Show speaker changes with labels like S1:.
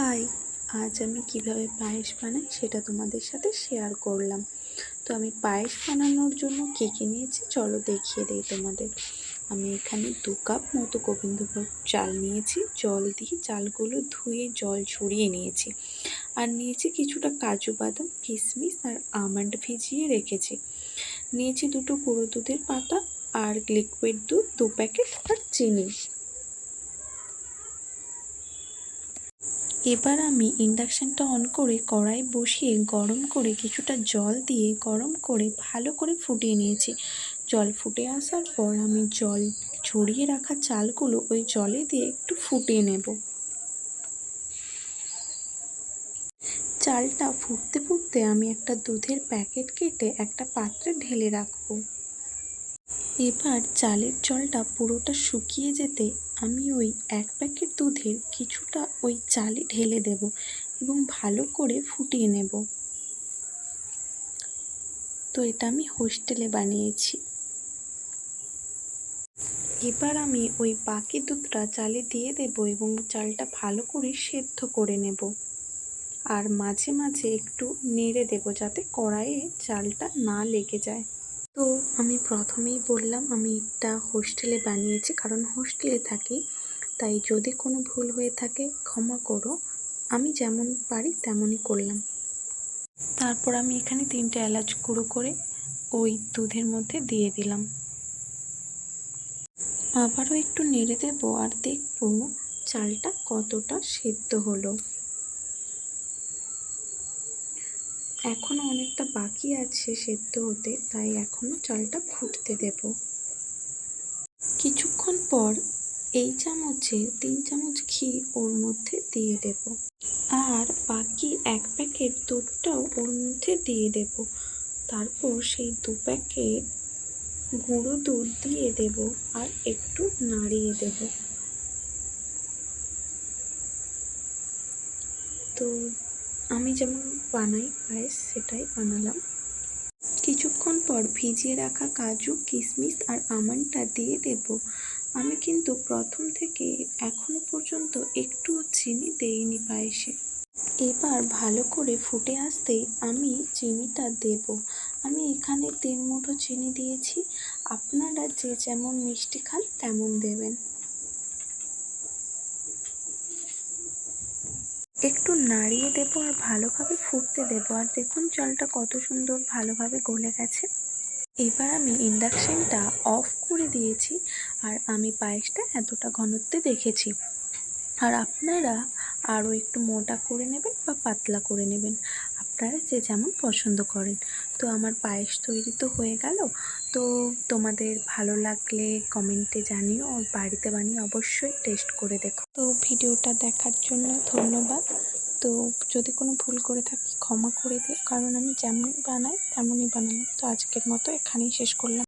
S1: High! আজ আমি কিভাবে পায়েস বানাই সেটা তোমাদের সাথে শেয়ার করলাম। তো আমি পায়েস বানানোর জন্য কী নিয়েছি চলো দেখিয়ে দেই তোমাদের। আমি এখানে 2 কাপ মতো গোবিন্দভোগ চাল নিয়েছি। জল দিয়ে চালগুলো ধুয়ে জল ঝরিয়ে নিয়েছি। আর নিয়েছি কিছুটা কাজু বাদাম, কিশমিশ আর আমন্ড ভিজিয়ে রেখেছি। নিয়েছি 2টো গুঁড়ো দুধের পাতা আর লিকুইড দুধ 2 প্যাকেট আর চিনি। এবার আমি ইন্ডাকশানটা অন করে কড়াই বসিয়ে গরম করে কিছুটা জল দিয়ে গরম করে ভালো করে ফুটিয়ে নিয়েছি। জল ফুটে আসার পর আমি জল ঝরিয়ে রাখা চালগুলো ওই জলে দিয়ে একটু ফুটিয়ে নেব। চালটা ফুটতে ফুটতে আমি একটা দুধের প্যাকেট কেটে একটা পাত্রে ঢেলে রাখবো। এবার চালের জলটা পুরোটা শুকিয়ে যেতে আমি ওই 1 প্যাকেট দুধের কিছুটা ওই চালে ঢেলে দেব এবং ভালো করে ফুটিয়ে নেব। তো এটা আমি হোস্টেলে বানিয়েছি। এবার আমি ওই বাকি দুধটা চালে দিয়ে দেব এবং চালটা ভালো করে সেদ্ধ করে নেব। আর মাঝে মাঝে একটু নেড়ে দেব যাতে কড়াইয়ে চালটা না লেগে যায়। তো আমি প্রথমেই বললাম আমি এটা হোস্টেলে বানিয়েছি, কারণ হোস্টেলে থাকি, তাই যদি কোনো ভুল হয়ে থাকে ক্ষমা করো। আমি যেমন পারি তেমনই করলাম। তারপর আমি এখানে 3টে এলাচ গুঁড়ো করে ওই দুধের মধ্যে দিয়ে দিলাম। আবারও একটু নেড়ে দেবো আর দেখবো চালটা কতটা সেদ্ধ হলো। এখনও অনেকটা বাকি আছে সেদ্ধ হতে, তাই এখনও চালটা ফুটতে দেব। কিছুক্ষণ পর এই চামচে 3 চামচ ঘি ওর মধ্যে দিয়ে দেব আর বাকি 1 প্যাকেট দুধটাও ওর মধ্যে দিয়ে দেব। তারপর সেই 2 প্যাকেট গুঁড়ো দুধ দিয়ে দেব আর একটু নাড়িয়ে দেব। তো আমি যেমন বানাই পায়েস সেটাই বানালাম। কিছুক্ষণ পর ভিজিয়ে রাখা কাজু, কিশমিশ আর আমন্ডটা দিয়ে দেব। আমি কিন্তু প্রথম থেকে এখনো পর্যন্ত একটুও চিনি দেইনি পায়েসে। এবার ভালো করে ফুটে আসতেই আমি চিনিটা দেব। আমি এখানে 3 মুঠো চিনি দিয়েছি। আপনারা যে যেমন মিষ্টি খান তেমন দেবেন। একটু নাড়িয়ে দেবো আর ভালোভাবে ফুটতে দেবো। আর দেখুন চালটা কত সুন্দর ভালোভাবে গলে গেছে। এবার আমি ইন্ডাকশানটা অফ করে দিয়েছি আর আমি পায়েসটা এতটা ঘনত্বে রেখেছি। আর আপনারা আরও একটু মোটা করে নেবেন বা পাতলা করে নেবেন, আপনারা যে যেমন পছন্দ করেন। তো আমার পায়েস তৈরি তো হয়ে গেল। তো তোমাদের ভালো লাগলে কমেন্টে জানিও, বাড়িতে বানিয়ে অবশ্যই টেস্ট করে দেখো। তো ভিডিওটা দেখার জন্য ধন্যবাদ। তো যদি কোনো ভুল করে থাকি ক্ষমা করে দিও, কারণ আমি যেমন বানাই তেমনই বানালাম। তো আজকের মতো এখানেই শেষ করলাম।